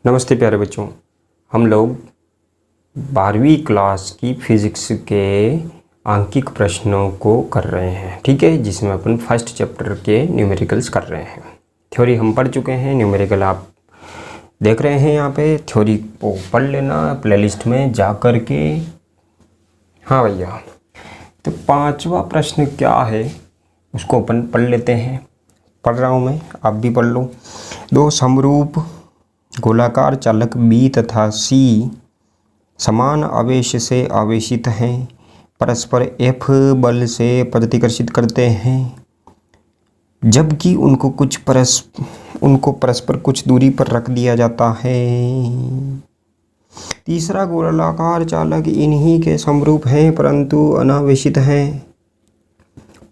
नमस्ते प्यारे बच्चों। हम लोग 12वीं क्लास की फिज़िक्स के आंकिक प्रश्नों को कर रहे हैं, ठीक है, जिसमें अपन फर्स्ट चैप्टर के न्यूमेरिकल्स कर रहे हैं। थ्योरी हम पढ़ चुके हैं, न्यूमेरिकल आप देख रहे हैं यहाँ पे। थ्योरी को पढ़ लेना प्लेलिस्ट में जा कर के। हाँ भैया, तो 5वां प्रश्न क्या है उसको अपन पढ़ लेते हैं। पढ़ रहा हूँ मैं, आप भी पढ़ लो। दो समरूप गोलाकार चालक B तथा C समान आवेश से आवेशित हैं, परस्पर F बल से प्रतिकर्षित करते हैं, जबकि उनको परस्पर कुछ दूरी पर रख दिया जाता है। तीसरा गोलाकार चालक इन्हीं के समरूप हैं परंतु अनावेशित हैं।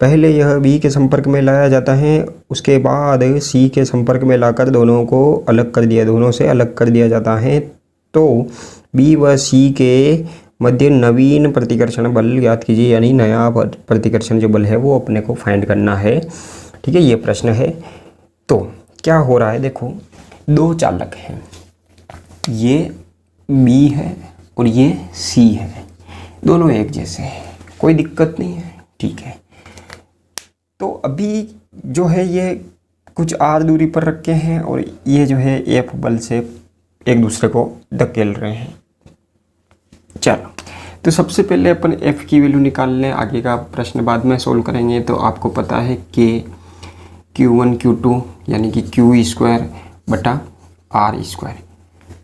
पहले यह B के संपर्क में लाया जाता है, उसके बाद C के संपर्क में लाकर दोनों से अलग कर दिया जाता है। तो B व C के मध्य नवीन प्रतिकर्षण बल ज्ञात कीजिए, यानी नया प्रतिकर्षण जो बल है वो अपने को फाइंड करना है, ठीक है। ये प्रश्न है। तो क्या हो रहा है, देखो दो चालक हैं, ये B है और ये C है, दोनों एक जैसे हैं, कोई दिक्कत नहीं है, ठीक है। तो अभी जो है ये कुछ r दूरी पर रखे हैं और ये जो है F बल से एक दूसरे को धकेल रहे हैं। चलो, तो सबसे पहले अपन F की वैल्यू निकाल लें, आगे का प्रश्न बाद में सोल्व करेंगे। तो आपको पता है कि Q1 Q2 यानी कि Q² बटा R²,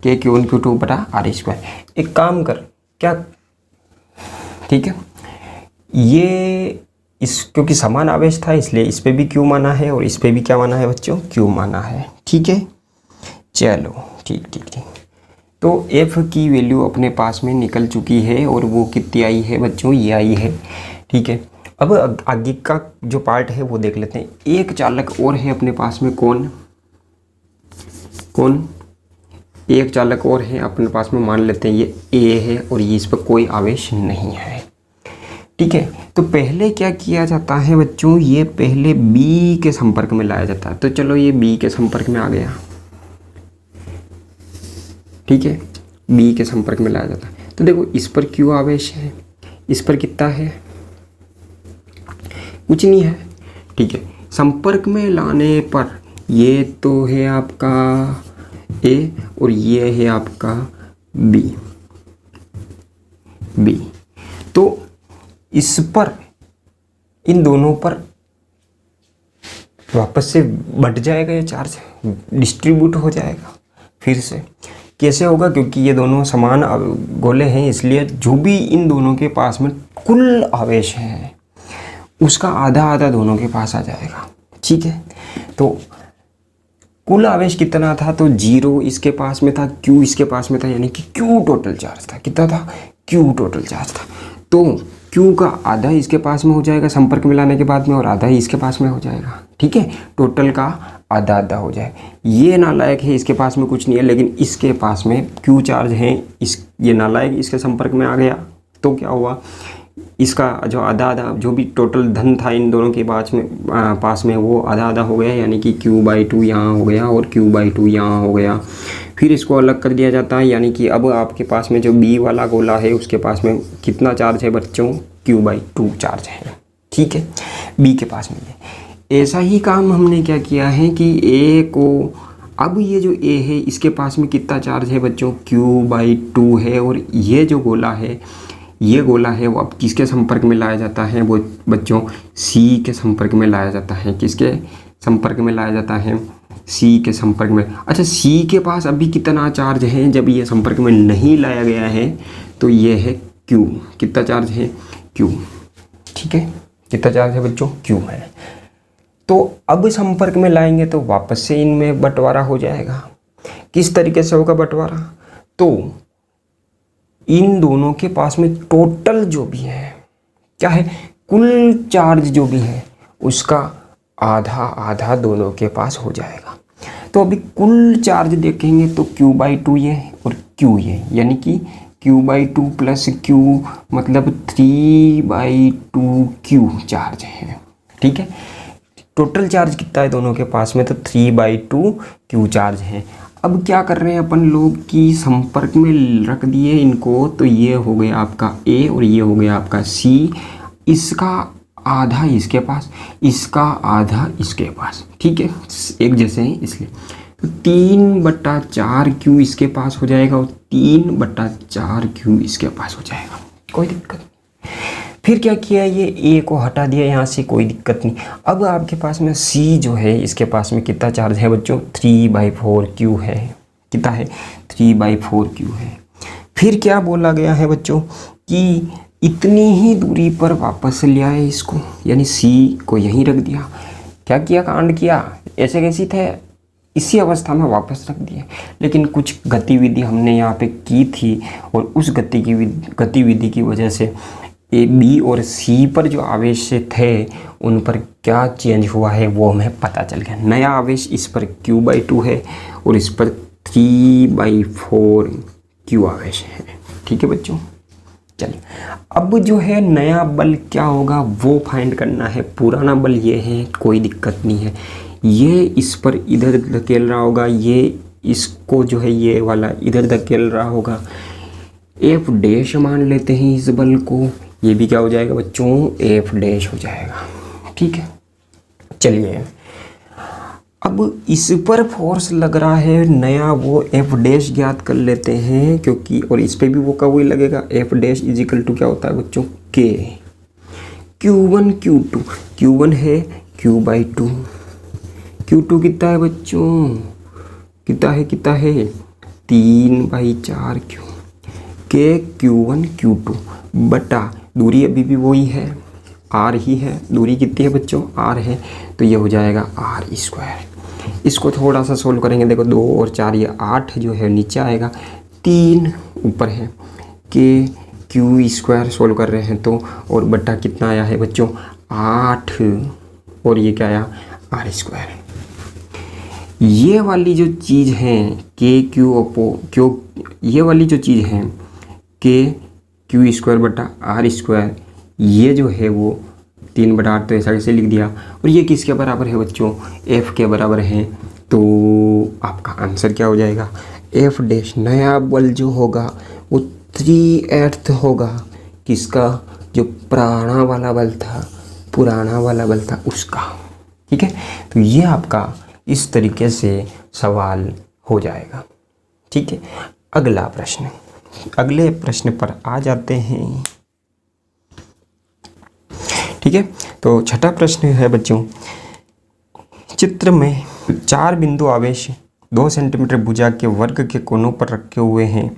के Q1 Q2 बटा R²। एक काम कर, क्या, ठीक है, ये क्योंकि समान आवेश था इसलिए इस पे भी Q माना है और इस पे भी क्या माना है बच्चों, Q माना है, ठीक है। चलो ठीक। तो F की वैल्यू अपने पास में निकल चुकी है और वो कितनी आई है बच्चों, ये आई है, ठीक है। अब आगे का जो पार्ट है वो देख लेते हैं। एक चालक और है अपने पास में, कौन, एक चालक और है अपने पास में, मान लेते हैं ये A है और ये इस पर कोई आवेश नहीं है, ठीक है। तो पहले क्या किया जाता है बच्चों, ये पहले B के संपर्क में लाया जाता है। तो चलो ये B के संपर्क में आ गया, ठीक है, B के संपर्क में लाया जाता है। तो देखो इस पर Q आवेश है, इस पर कितना है, कुछ नहीं है, ठीक है। संपर्क में लाने पर ये तो है आपका A और ये है आपका B। तो इस पर, इन दोनों पर वापस से बढ़ जाएगा, ये चार्ज डिस्ट्रीब्यूट हो जाएगा। फिर से कैसे होगा, क्योंकि ये दोनों समान गोले हैं, इसलिए जो भी इन दोनों के पास में कुल आवेश है उसका आधा आधा दोनों के पास आ जाएगा, ठीक है। तो कुल आवेश कितना था, तो 0 इसके पास में था, Q इसके पास में था, यानी कि Q टोटल चार्ज था। कितना था, Q टोटल चार्ज था। तो Q का आधा इसके पास में हो जाएगा संपर्क में लाने के बाद में और आधा ही इसके पास में हो जाएगा, ठीक है। टोटल का आधा आधा हो जाए। ये नालायक है, इसके पास में कुछ नहीं है, लेकिन इसके पास में Q चार्ज है, ये नालायक इसके संपर्क में आ गया। तो क्या हुआ, इसका जो आधा आधा जो भी टोटल धन था इन दोनों के पास में वो आधा आधा हो गया, यानी कि Q/2 यहाँ हो गया और Q/2 यहाँ हो गया। फिर इसको अलग कर दिया जाता है, यानी कि अब आपके पास में जो B वाला गोला है उसके पास में कितना चार्ज है बच्चों, Q/2 चार्ज है, ठीक है, B के पास में। ऐसा ही काम हमने क्या किया है कि A को, अब ये जो A है इसके पास में कितना चार्ज है बच्चों, Q/2 है, और ये जो गोला है वो अब किसके संपर्क में लाया जाता है, वो बच्चों C के संपर्क में लाया जाता है। किसके संपर्क में लाया जाता है, C के संपर्क में। अच्छा, C के पास अभी कितना चार्ज है, जब ये संपर्क में नहीं लाया गया है तो ये है Q। कितना चार्ज है, Q, ठीक है। कितना चार्ज है बच्चों, Q है। तो अब संपर्क में लाएंगे तो वापस से इनमें बंटवारा हो जाएगा। किस तरीके से होगा बंटवारा, तो इन दोनों के पास में टोटल जो भी है, क्या है, कुल चार्ज जो भी है उसका आधा आधा दोनों के पास हो जाएगा। तो अभी कुल चार्ज देखेंगे तो Q/2 ये और Q ये, यानी कि Q/2 प्लस Q मतलब 3/2 Q चार्ज है, ठीक है। टोटल चार्ज कितना है दोनों के पास में, तो 3/2 Q चार्ज है। अब क्या कर रहे हैं अपन लोग कि संपर्क में रख दिए इनको, तो ये हो गया आपका ए और ये हो गया आपका सी। इसका आधा इसके पास, इसका आधा इसके पास, ठीक है, एक जैसे हैं इसलिए। तो 3/4 क्यू इसके पास हो जाएगा और 3/4 क्यू इसके पास हो जाएगा, कोई दिक्कत नहीं। फिर क्या किया, ये ए को हटा दिया यहाँ से, कोई दिक्कत नहीं। अब आपके पास में सी जो है, इसके पास में कितना चार्ज है बच्चों, 3/4 क्यू है। कितना है, 3/4 क्यू है। फिर क्या बोला गया है बच्चों कि इतनी ही दूरी पर वापस ले आए इसको, यानी सी को यहीं रख दिया। क्या किया, कांड किया, ऐसे कैसी थे, इसी अवस्था में वापस रख दिए। लेकिन कुछ गतिविधि हमने यहाँ पे की थी और उस गतिविधि की वजह से ए बी और सी पर जो आवेश थे उन पर क्या चेंज हुआ है वो हमें पता चल गया। नया आवेश इस पर Q/2 है और इस पर 3/4 Q आवेश है, ठीक है बच्चों। चलिए अब जो है नया बल क्या होगा वो फाइंड करना है। पुराना बल ये है, कोई दिक्कत नहीं है, ये इस पर इधर धकेल रहा होगा, ये इसको जो है ये वाला इधर धकेल रहा होगा। F' मान लेते हैं इस बल को, ये भी क्या हो जाएगा बच्चों, F' हो जाएगा, ठीक है। चलिए अब इस पर फोर्स लग रहा है नया, वो F' ज्ञात कर लेते हैं, क्योंकि और इस पे भी वो का वही लगेगा। F' = क्या होता है बच्चों, K। Q1 Q2, Q1 है Q/2, Q2 कितना है बच्चों, कितना है 3/4 Q। K Q1 Q2 बटा दूरी अभी भी वही है, R ही है। दूरी कितनी है बच्चों, R है, तो ये हो जाएगा R²। इसको थोड़ा सा सोल्व करेंगे, देखो 2 और 4 ये 8 जो है नीचे आएगा, 3 ऊपर है। K Q² सोल्व कर रहे हैं तो, और बटा कितना आया है बच्चों, 8, और ये क्या आया, R²। ये वाली जो चीज़ है Q, ये वाली जो चीज़ है K Q² बटा R², ये जो है वो 3/8, तो ऐसा कैसे लिख दिया। और ये किसके बराबर है बच्चों, F के बराबर है। तो आपका आंसर क्या हो जाएगा, F'। नया बल जो होगा वो 3/8 होगा किसका, जो पुराना वाला बल था उसका, ठीक है। तो ये आपका इस तरीके से सवाल हो जाएगा, ठीक है। अगले प्रश्न पर आ जाते हैं, ठीक है। तो छठा प्रश्न है बच्चों, चित्र में 4 बिंदु आवेश 2 सेंटीमीटर भुजा के वर्ग के कोनों पर रखे हुए हैं।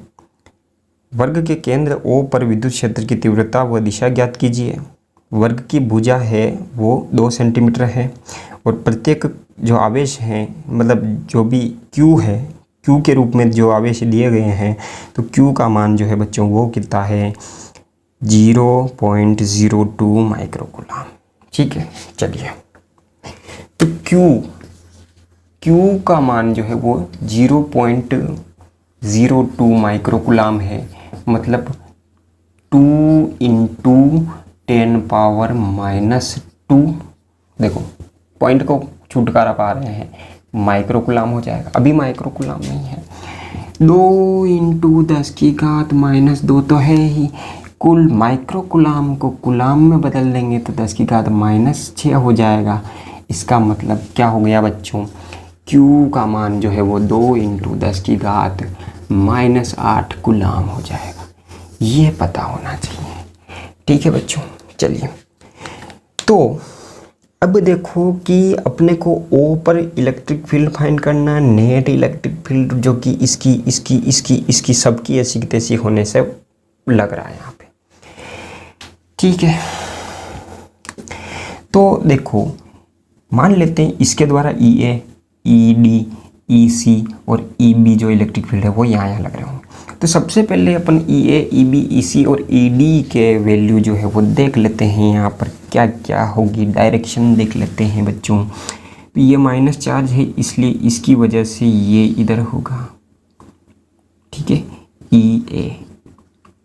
वर्ग के केंद्र O पर विद्युत क्षेत्र की तीव्रता व दिशा ज्ञात कीजिए। वर्ग की भुजा है वो 2 सेंटीमीटर है और प्रत्येक जो आवेश है, मतलब जो भी Q है, Q के रूप में जो आवेश दिए गए हैं, तो Q का मान जो है बच्चों वो कितना है, 0.02 माइक्रोकूलम, ठीक है। चलिए तो Q का मान जो है वो 0.02 माइक्रोकूलम है, मतलब 2 × 10⁻²। देखो पॉइंट को छुटकारा पा रहे हैं, माइक्रोकूलम हो जाएगा, अभी माइक्रोकूलम नहीं है। 2 × 10⁻² तो है ही, कुल माइक्रोकूलम को कूलम में बदल देंगे तो 10⁻6 हो जाएगा। इसका मतलब क्या हो गया बच्चों, Q का मान जो है वो 2 × 10⁻8 कूलम हो जाएगा। ये पता होना चाहिए, ठीक है बच्चों। चलिए तो अब देखो कि अपने को O पर इलेक्ट्रिक फील्ड फाइंड करना है, नेट इलेक्ट्रिक फील्ड जो कि इसकी सबकी ऐसी की तैसी होने से लग रहा है यहाँ पे, ठीक है। तो देखो मान लेते हैं इसके द्वारा EA, ED, EC और EB जो इलेक्ट्रिक फील्ड है वो यहाँ लग रहे होंगे। तो सबसे पहले अपन EA, EB, EC और ED के वैल्यू जो है वो देख लेते हैं, यहाँ पर क्या क्या होगी, डायरेक्शन देख लेते हैं बच्चों। तो ये माइनस चार्ज है इसलिए इसकी वजह से ये इधर होगा, ठीक है, EA,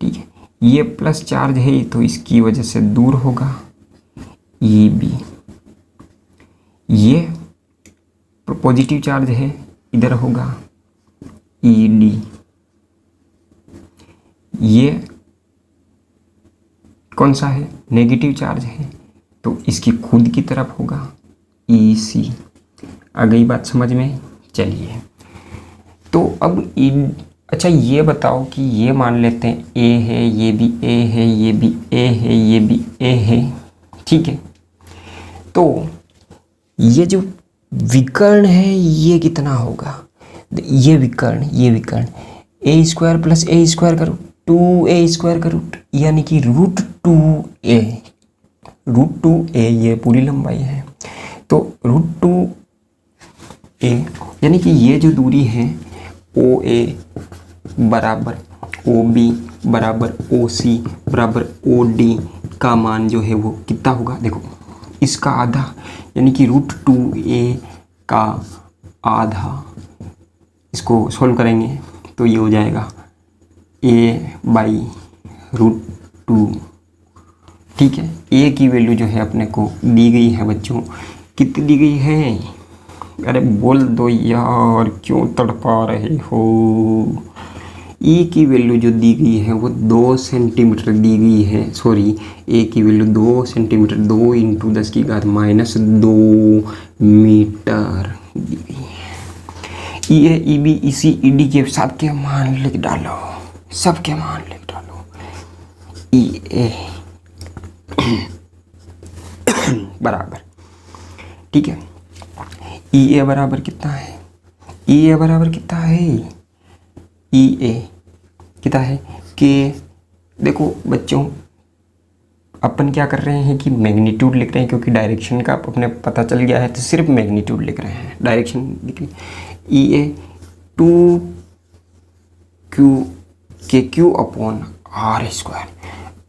ठीक है। ये प्लस चार्ज है तो इसकी वजह से दूर होगा, EB। ये पॉजिटिव चार्ज है इधर होगा, ई डी, ये कौन सा है, नेगेटिव चार्ज है, तो इसकी खुद की तरफ होगा ई सी। आ गई बात समझ में? चलिए, तो अब अच्छा ये बताओ कि ये मान लेते हैं ए है, ये भी ए है, ये भी ए है, ये भी ए है, ठीक है। तो ये जो विकर्ण है ये कितना होगा, ये विकर्ण ए स्क्वायर प्लस ए स्क्वायर का रूट 2a स्क्वायर का रूट, यानी कि रूट 2a, ये पूरी लंबाई है। तो रूट 2a यानी कि ये जो दूरी है OA बराबर OB बराबर OC बराबर OD का मान जो है वो कितना होगा, देखो इसका आधा, यानी कि रूट 2a का आधा, इसको सोल्व करेंगे तो ये हो जाएगा a/√2, ठीक है। a की वैल्यू जो है अपने को दी गई है बच्चों, कितनी दी गई है, अरे बोल दो यार, क्यों तड़पा रहे हो। e की वैल्यू जो दी गई है वो 2 सेंटीमीटर दी गई है, सॉरी a की वैल्यू 2 सेंटीमीटर, 2 × 10⁻² मीटर दी गई है। EA, EB, EC, ED के साथ के मान लिख डालो, सबके मान लिख डालो। EA बराबर, ठीक है, EA बराबर कितना है, EA बराबर कितना है, EA कितना है कि देखो बच्चों अपन क्या कर रहे हैं कि मैग्नीट्यूड लिख रहे हैं, क्योंकि डायरेक्शन का अपने पता चल गया है तो सिर्फ मैग्नीट्यूड लिख रहे हैं, डायरेक्शन लिख रहे हैं। EA 2QQ/r²,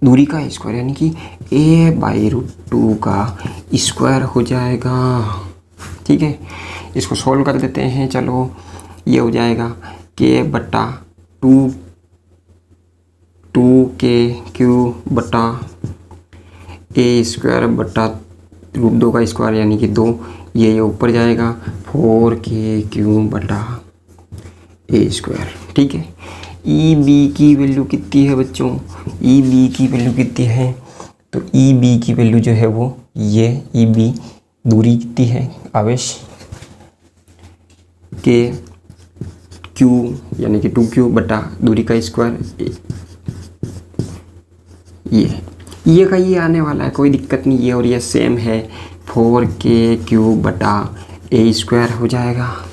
दूरी का स्क्वायर, यानी कि a/√2 का स्क्वायर हो जाएगा, ठीक है। इसको सोल्व कर देते हैं, चलो ये हो जाएगा k/2QQ/a² का स्क्वायर, यानी कि 2, ये ऊपर जाएगा 4kQ/a², ठीक है। EB की वैल्यू कितनी है बच्चों, EB की वैल्यू कितनी है, तो EB की वैल्यू जो है वो ये EB दूरी कितनी है, आवेश के Q यानी कि 2Q बटा दूरी का स्क्वायर, ये का ये आने वाला है, कोई दिक्कत नहीं, ये और ये सेम है, 4kQ/a² हो जाएगा।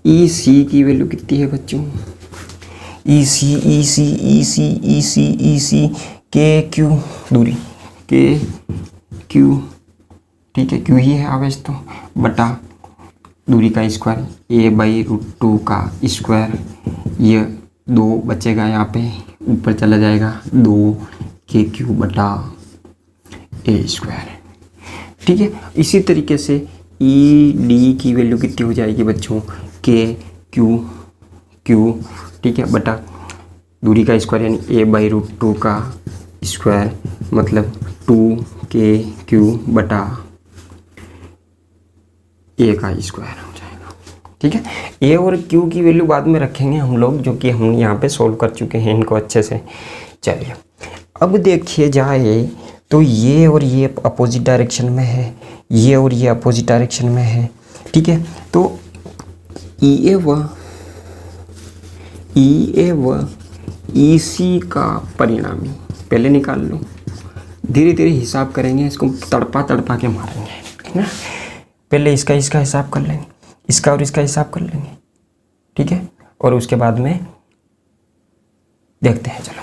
EC की वैल्यू कितनी है बच्चों, EC KQ दूरी, KQ, ठीक है, Q ही है आवेश तो, बटा दूरी का स्क्वायर a/√2 का स्क्वायर, ये 2 बचेगा यहाँ पे, ऊपर चला जाएगा 2kQ/a², ठीक है। इसी तरीके से ED की वैल्यू कितनी हो जाएगी बच्चों, KQ, ठीक है, बटा दूरी का स्क्वायर यानी a/√2 का स्क्वायर, मतलब 2kQ/a का स्क्वायर हो जाएगा, ठीक है। a और q की वैल्यू बाद में रखेंगे हम लोग, जो कि हम यहाँ पे सोल्व कर चुके हैं इनको अच्छे से। चलिए अब देखिए जाए तो ये और ये अपोजिट डायरेक्शन में है, ये और ये अपोजिट डायरेक्शन में है, ठीक है। तो EA व EC का परिणामी पहले निकाल लो, धीरे धीरे हिसाब करेंगे, इसको तड़पा के मारेंगे, ठीक है ना। पहले इसका हिसाब कर लेंगे, इसका और इसका हिसाब कर लेंगे, ठीक है, और उसके बाद में देखते हैं। चलो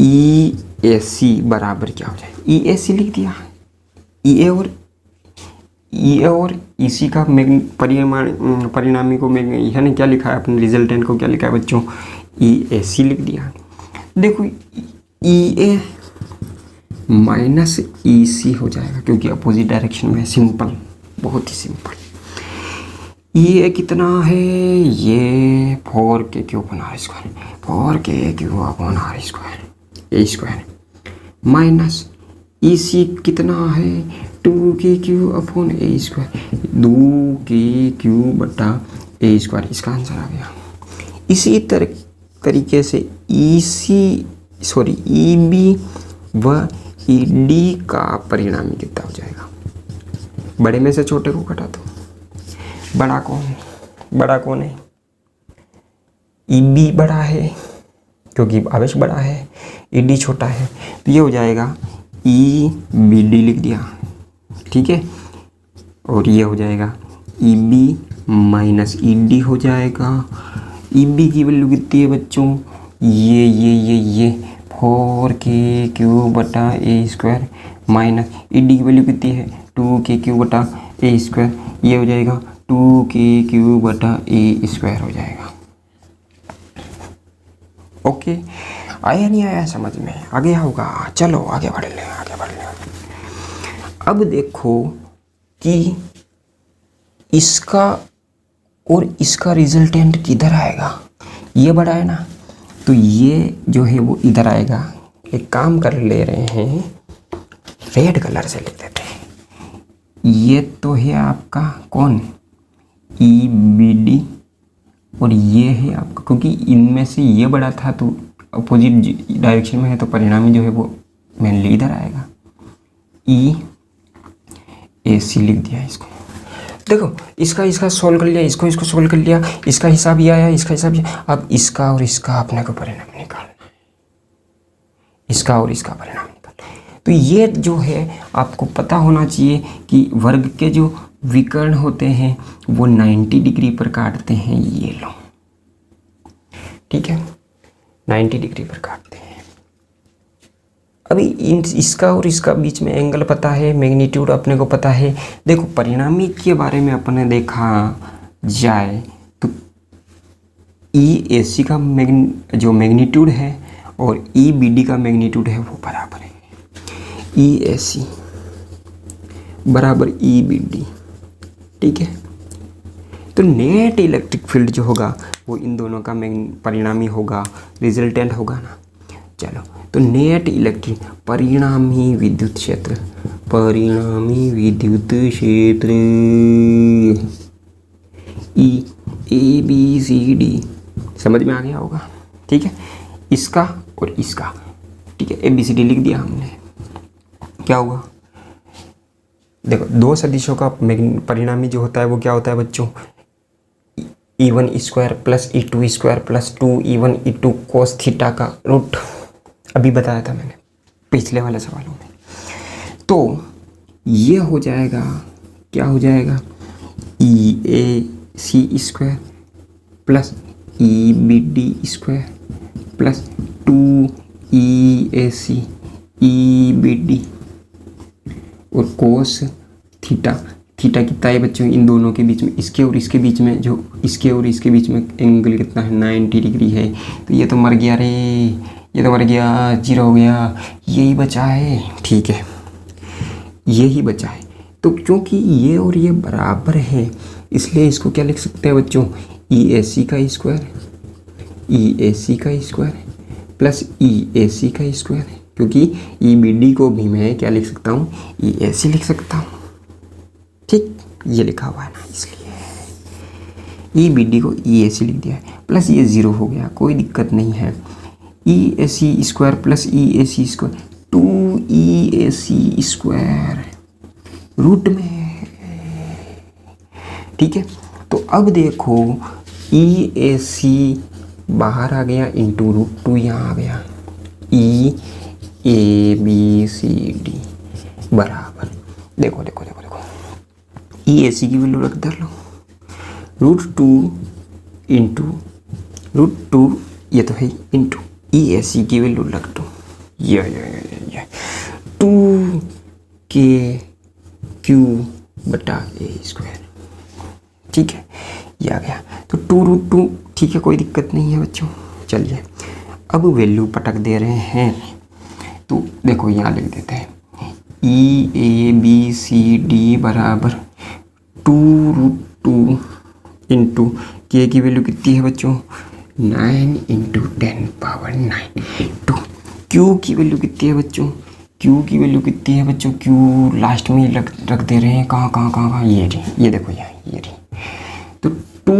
EAC बराबर क्या हो जाए, EAC लिख दिया, EA और EC का परिणामी को यानी क्या लिखा है अपने रिजल्टेंट को, क्या लिखा है बच्चों, EAC लिख दिया। देखो EA - EC हो जाएगा, क्योंकि अपोजिट डायरेक्शन में, सिंपल, बहुत ही सिंपल। EA कितना है, ये 4kQ/r², 4kQ/r² माइनस EC कितना है, 2kQ/a², 2kQ/a² ए स्क्वायर, इसका आंसर आ गया। इसी तरीके से ई बी व ई डी का परिणामी कितना हो जाएगा? बड़े में से छोटे को घटा दो। बड़ा कौन है? ई बी बड़ा है क्योंकि आवेश बड़ा है, ई डी छोटा है, तो ये हो जाएगा ई बी डी लिख दिया, ठीक है। और ये हो जाएगा E B minus E D हो जाएगा। ई बी की वैल्यू कितनी है बच्चों? ये 4k³ बटा ए स्क्वायर माइनस ई डी की वैल्यू कितनी है? 2k³ बटा ए स्क्वायर, ये हो जाएगा 2k³ बटा ए स्क्वायर हो जाएगा। ओके, आया नहीं आया समझ में? आ गया होगा। चलो आगे बढ़ ले। अब देखो कि इसका और इसका रिजल्टेंट किधर आएगा। ये बड़ा है ना, तो ये जो है वो इधर आएगा। एक काम कर ले रहे हैं, रेड कलर से लिख देते हैं। ये तो है आपका कौन? ई बी डी, और ये है आपका, क्योंकि इनमें से ये बड़ा था तो अपोजिट डायरेक्शन में है, तो परिणामी जो है वो मेनली इधर आएगा। ई ए सी लिख दिया इसको। देखो इसका सोल्व कर लिया, इसको सोल्व कर लिया, इसका हिसाब ये आया, इसका हिसाब ये। अब इसका और इसका अपने को परिणाम निकालना है, इसका और इसका परिणाम निकालना है। तो ये जो है आपको पता होना चाहिए कि वर्ग के जो विकर्ण होते हैं वो 90 डिग्री पर काटते हैं। ये लो, ठीक है, 90 डिग्री पर काटते हैं। अभी इसका और इसका बीच में एंगल पता है, मैग्नीट्यूड अपने को पता है। देखो परिणामी के बारे में अपने देखा जाए तो ई ए सी का जो मैग्नीट्यूड है और ई बी डी का मैग्नीट्यूड है वो बराबर है। ई ए सी बराबर ई बी डी, ठीक है। तो नेट इलेक्ट्रिक फील्ड जो होगा वो इन दोनों का परिणामी होगा, रिजल्टेंट होगा ना। चलो, तो नेट इलेक्ट्रिक परिणामी विद्युत क्षेत्र ई ए बी सी डी समझ में आ गया होगा, ठीक है। इसका और इसका, ठीक है, ए बी सी डी लिख दिया हमने। क्या हुआ? देखो दो सदिशों का परिणामी जो होता है वो क्या होता है बच्चों? E1 square plus E2 square plus 2E1 E2 cos theta का रूट, अभी बताया था मैंने पिछले वाले सवालों में। तो ये हो जाएगा, क्या हो जाएगा? EAC square plus EBD square plus 2EAC EBD और कोस थीटा। थीटा कितना है बच्चों इन दोनों के बीच में? इसके और इसके बीच में, जो इसके और इसके बीच में एंगल कितना है? 90 डिग्री है। तो ये तो मर गया रे, ये तो मर गया, 0 हो गया। यही बचा है, ठीक है, यही बचा है। तो क्योंकि ये और ये बराबर है इसलिए इसको क्या लिख सकते हैं बच्चों? EAC का स्क्वायर, EAC का स्क्वायर प्लस EAC का स्क्वायर, क्योंकि EBD को भी मैं क्या लिख सकता हूँ? EAC लिख सकता हूँ, ठीक, ये लिखा हुआ है ना, इसलिए EBD को EAC लिख दिया है। प्लस ये 0 हो गया, कोई दिक्कत नहीं है। EAC square plus EAC square 2EAC square root में, ठीक है। तो अब देखो EAC बाहर आ गया इंटू √2 यहाँ आ गया। EABCD बराबर, देखो देखो देखो देखो, EAC की वैल्यू रख दर लो, √2 इंटू √2, ये तो है इंटू EAC की वैल्यू रख दो, ये 2k³ बटा ए स्क्वायर, ठीक है, ये आ गया। तो 2√2, ठीक है, कोई दिक्कत नहीं है बच्चों। चलिए अब वैल्यू पटक दे रहे हैं, तो देखो यहाँ लिख देते हैं EABCD बराबर 2√2 इंटू के की वैल्यू कितनी है बच्चों? 9 इंटू 10 पावर 9। तो क्यू की वैल्यू कितनी है बच्चों? क्यू की वैल्यू कितनी है बच्चों? क्यू लास्ट में रख दे रहे हैं, कहाँ, ये रही, ये देखो यहाँ, ये रही। तो 2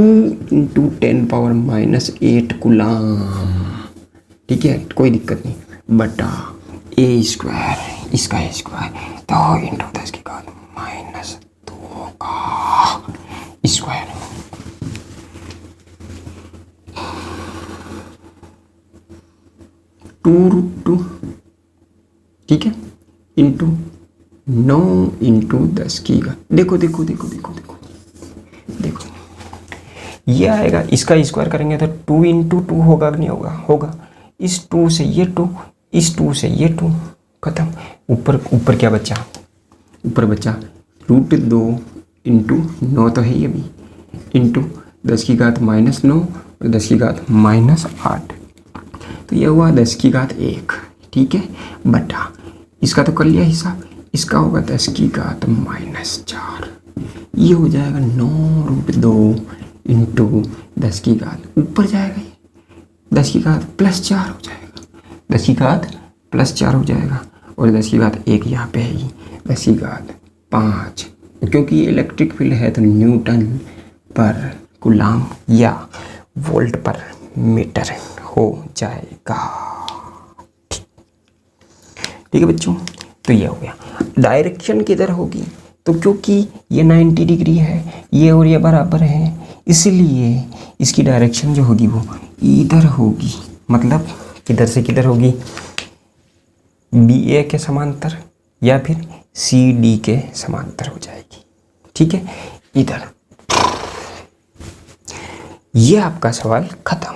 इंटू 10⁻⁻8 कूलाम, ठीक है, कोई दिक्कत नहीं, बटा ए स्क्वायर, इसका ए स्क्वायर, तो इंटू 10⁻⁻2 का स्क्वायर, √2, ठीक है, इंटू 9 इंटू 10⁻, देखो देखो देखो देखो देखो देखो, ये आएगा, इसका स्क्वायर करेंगे तो 2 इंटू 2 होगा कि नहीं होगा, होगा, इस 2 से ये 2, इस 2 से ये 2, खत्म। ऊपर क्या बचा, ऊपर बचा √2 इंटू 9 तो है ही अभी, इंटू 10⁻⁻9 और 10⁻⁻8, तो ये हुआ 10⁻1, ठीक है, बटा इसका तो कर लिया हिसाब, इसका होगा 10⁻⁻4, ये हो जाएगा 9√2 इंटू 10⁻, ऊपर जाएगा ये 10⁻+4 हो जाएगा, 10⁻+4 हो जाएगा, और 10⁻1 यहाँ पे है ही 10⁻5, क्योंकि इलेक्ट्रिक फील्ड है तो न्यूटन पर कूलाम या वोल्ट पर मीटर हो जाएगा। ठीक है बच्चों, तो ये हो गया। डायरेक्शन किधर होगी, तो क्योंकि ये 90 डिग्री है, ये और ये बराबर है, इसलिए इसकी डायरेक्शन जो होगी वो इधर होगी, मतलब किधर से किधर होगी, BA के समांतर या फिर CD के समांतर हो जाएगी, ठीक है, इधर। ये आपका सवाल खत्म।